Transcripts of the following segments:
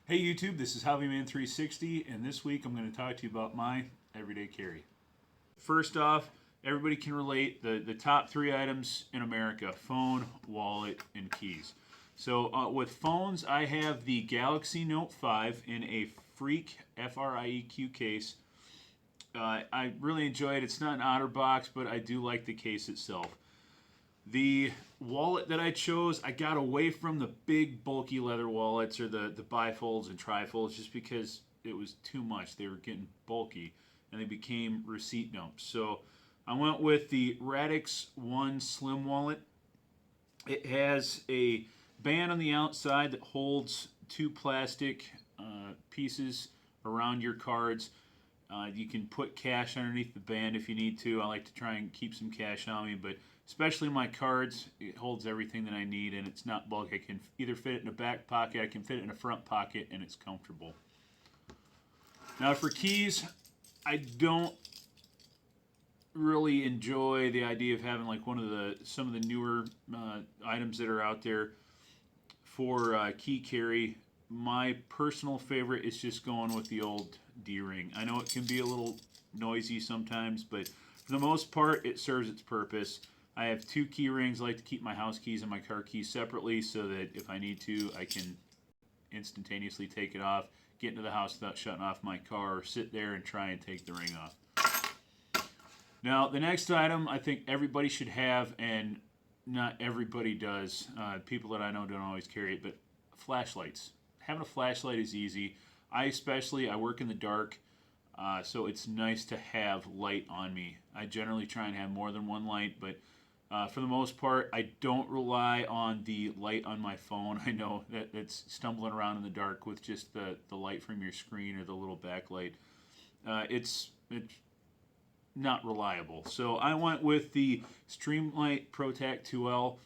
Hey YouTube, this is Hobbyman360, and this week I'm going to talk to you about my everyday carry. First off, everybody can relate the top three items in America: phone, wallet, and keys. So with phones, I have the Galaxy Note 5 in a Freak FRIEQ case. I really enjoy it. It's not an OtterBox, but I do like the case itself. The wallet that I chose, I got away from the big bulky leather wallets or the bifolds and trifolds just because it was too much. They were getting bulky and they became receipt dumps. So I went with the Radix One Slim Wallet. It has a band on the outside that holds two plastic pieces around your cards. You can put cash underneath the band if you need to. I like to try and keep some cash on me, but especially my cards, it holds everything that I need, and it's not bulky. I can either fit it in a back pocket, I can fit it in a front pocket, and it's comfortable. Now for keys, I don't really enjoy the idea of having like some of the newer items that are out there for key carry. My personal favorite is just going with the old D-ring. I know it can be a little noisy sometimes, but for the most part, it serves its purpose. I have two key rings. I like to keep my house keys and my car keys separately so that if I need to, I can instantaneously take it off, get into the house without shutting off my car, or sit there and try and take the ring off. Now, the next item I think everybody should have, and not everybody does. People that I know don't always carry it, but flashlights. Having a flashlight is easy. I work in the dark, so it's nice to have light on me. I generally try and have more than one light, but for the most part, I don't rely on the light on my phone. I know that it's stumbling around in the dark with just the light from your screen or the little backlight. It's not reliable. So I went with the Streamlight ProTac 2L.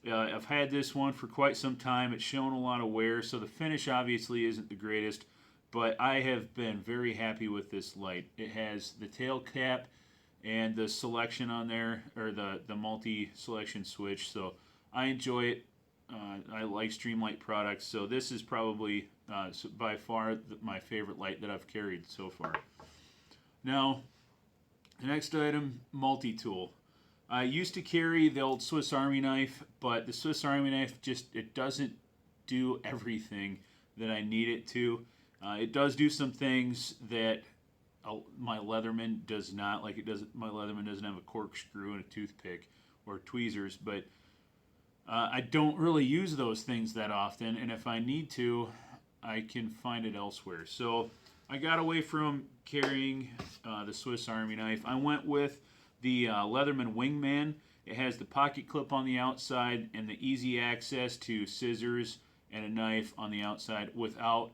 I've had this one for quite some time. It's shown a lot of wear, so the finish obviously isn't the greatest, but I have been very happy with this light. It has the tail cap and the selection on there, or the multi-selection switch, so I enjoy it. I like Streamlight products, so this is probably by far my favorite light that I've carried so far. Now, the next item, multi-tool. I used to carry the old Swiss Army knife, but the Swiss Army knife it doesn't do everything that I need it to. It does do some things that my Leatherman does not. Like my Leatherman doesn't have a corkscrew and a toothpick or tweezers, but I don't really use those things that often, and if I need to, I can find it elsewhere. So I got away from carrying the Swiss Army knife. I went with the Leatherman Wingman. It has the pocket clip on the outside and the easy access to scissors and a knife on the outside without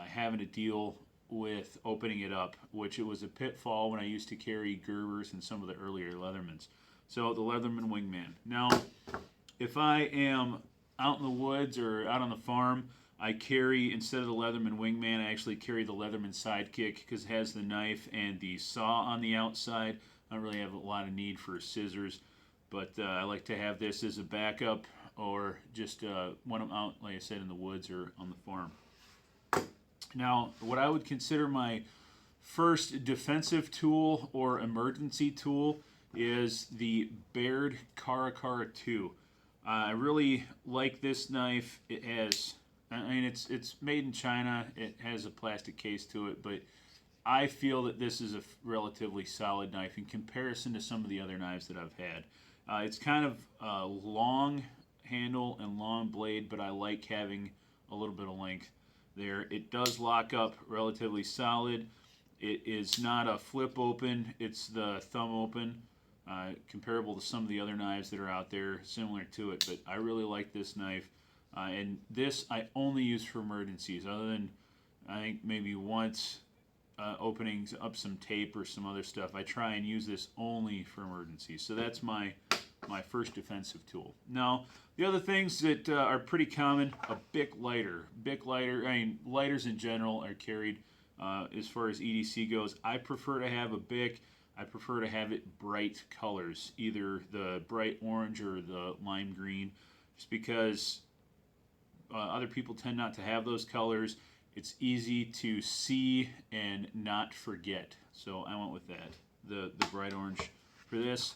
having to deal with opening it up, which it was a pitfall when I used to carry Gerbers and some of the earlier Leathermans. So the Leatherman Wingman. Now, if I am out in the woods or out on the farm, I carry, instead of the Leatherman Wingman, I actually carry the Leatherman Sidekick because it has the knife and the saw on the outside. I don't really have a lot of need for scissors, but I like to have this as a backup or just when I'm out, like I said, in the woods or on the farm. Now, what I would consider my first defensive tool or emergency tool is the Baird Caracara 2. I really like this knife. It has, it's made in China. It has a plastic case to it, but I feel that this is a relatively solid knife in comparison to some of the other knives that I've had. It's kind of a long handle and long blade, but I like having a little bit of length there. It does lock up relatively solid. It is not a flip open, it's the thumb open, comparable to some of the other knives that are out there similar to it, but I really like this knife. And this I only use for emergencies, other than I think maybe once opening up some tape or some other stuff. I try and use this only for emergencies. So that's my first defensive tool. Now, the other things that are pretty common, a Bic lighter. Bic lighter, lighters in general are carried as far as EDC goes. I prefer to have a Bic. I prefer to have it bright colors, either the bright orange or the lime green, just because other people tend not to have those colors. It's easy to see and not forget. So I went with that, the bright orange for this.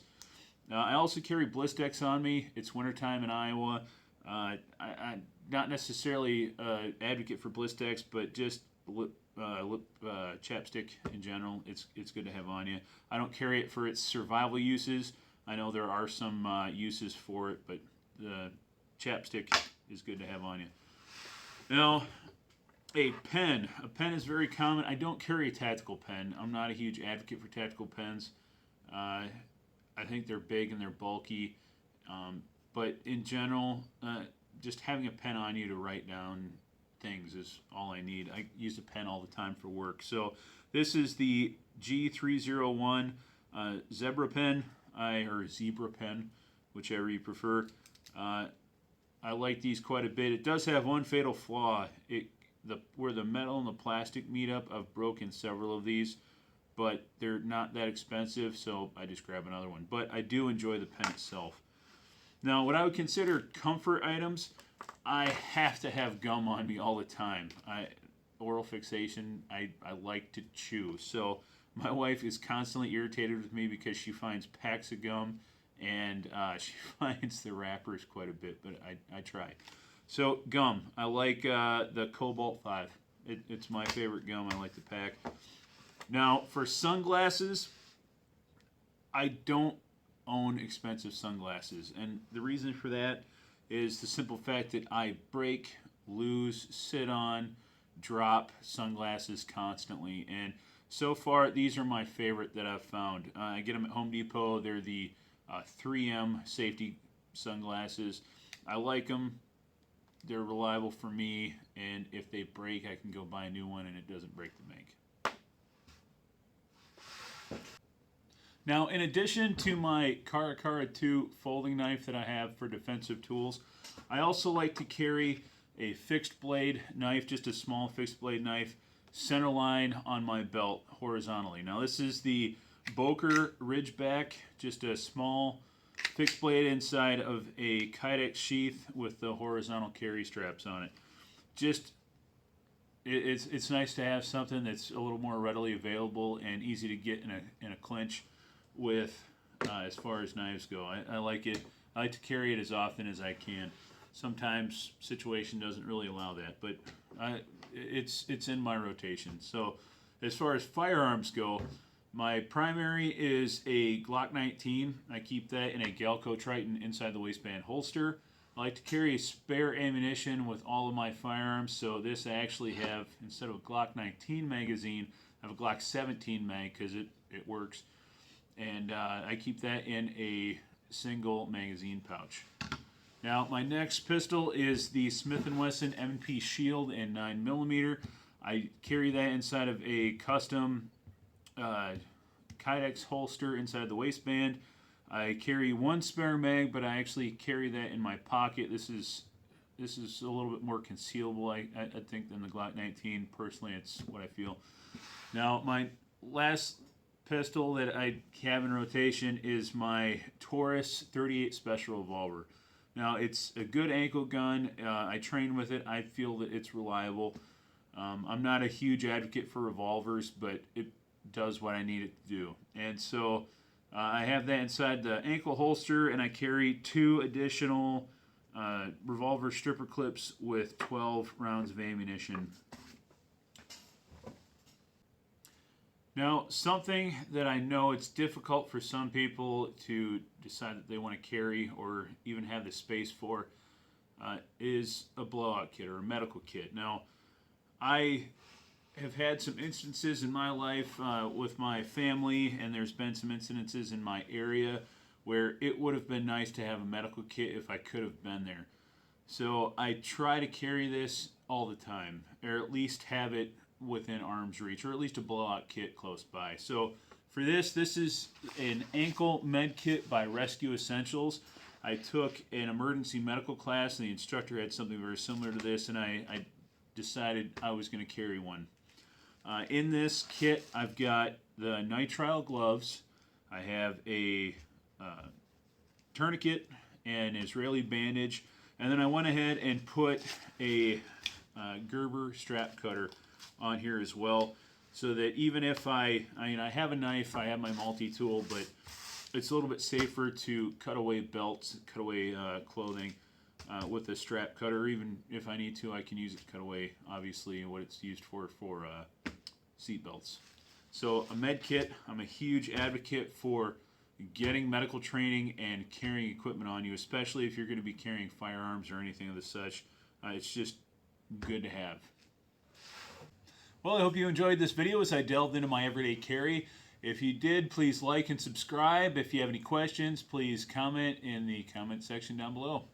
I also carry Blistex on me. It's wintertime in Iowa. I'm not necessarily an advocate for Blistex, but just lip chapstick in general. It's good to have on you. I don't carry it for its survival uses. I know there are some uses for it, but the chapstick is good to have on you. Now, a pen. A pen is very common. I don't carry a tactical pen. I'm not a huge advocate for tactical pens. I think they're big and they're bulky. But in general, just having a pen on you to write down things is all I need. I use a pen all the time for work. So this is the G301 Zebra pen, or Zebra pen, whichever you prefer. I like these quite a bit. It does have one fatal flaw. Where the metal and the plastic meet up, I've broken several of these, but they're not that expensive, so I just grab another one. But I do enjoy the pen itself. Now, what I would consider comfort items, I have to have gum on me all the time. Oral fixation, I like to chew. So my wife is constantly irritated with me because she finds packs of gum, and she finds the wrappers quite a bit, but I try. So gum, I like the Cobalt 5. It's my favorite gum I like to pack. Now, for sunglasses, I don't own expensive sunglasses, and the reason for that is the simple fact that I break, lose, sit on, drop sunglasses constantly, and so far these are my favorite that I've found. I get them at Home Depot. They're the 3M safety sunglasses. I like them. They're reliable for me, and if they break, I can go buy a new one and it doesn't break the bank. Now, in addition to my Caracara 2 folding knife that I have for defensive tools, I also like to carry a fixed blade knife, just a small fixed blade knife, center line on my belt horizontally. Now, this is the Boker Ridgeback, just a small fixed blade inside of a Kydex sheath with the horizontal carry straps on it. It's nice to have something that's a little more readily available and easy to get in a clinch with as far as knives go. I like it. I like to carry it as often as I can. Sometimes situation doesn't really allow that, but it's in my rotation. So as far as firearms go, my primary is a Glock 19. I keep that in a Galco Triton inside the waistband holster. I like to carry spare ammunition with all of my firearms, so this I actually have, instead of a Glock 19 magazine, I have a Glock 17 mag because it works. And I keep that in a single magazine pouch. Now, my next pistol is the Smith & Wesson M&P Shield in 9mm. I carry that inside of a custom Kydex holster inside the waistband. I carry one spare mag, but I actually carry that in my pocket. This is a little bit more concealable, I think, than the Glock 19. Personally, it's what I feel. Now, my last pistol that I have in rotation is my Taurus 38 Special Revolver. Now, it's a good ankle gun. I train with it. I feel that it's reliable. I'm not a huge advocate for revolvers, but it does what I need it to do. And so I have that inside the ankle holster, and I carry 2 additional revolver stripper clips with 12 rounds of ammunition. Now, something that I know it's difficult for some people to decide that they want to carry or even have the space for is a blowout kit or a medical kit. Now, I have had some instances in my life with my family, and there's been some incidences in my area where it would have been nice to have a medical kit if I could have been there. So I try to carry this all the time, or at least have it within arm's reach, or at least a blowout kit close by. So for this is an ankle med kit by Rescue Essentials. I took an emergency medical class, and the instructor had something very similar to this, and I decided I was going to carry one. In this kit, I've got the nitrile gloves. I have a tourniquet, an Israeli bandage, And then I went ahead and put a Gerber strap cutter on here as well, so that even if I have a knife, I have my multi-tool, but it's a little bit safer to cut away belts, cut away clothing with a strap cutter. Even if I need to, I can use it to cut away, obviously, what it's used for seat belts. So a med kit, I'm a huge advocate for getting medical training and carrying equipment on you, especially if you're going to be carrying firearms or anything of the such. It's just good to have. Well, I hope you enjoyed this video as I delved into my everyday carry. If you did, please like and subscribe. If you have any questions, please comment in the comment section down below.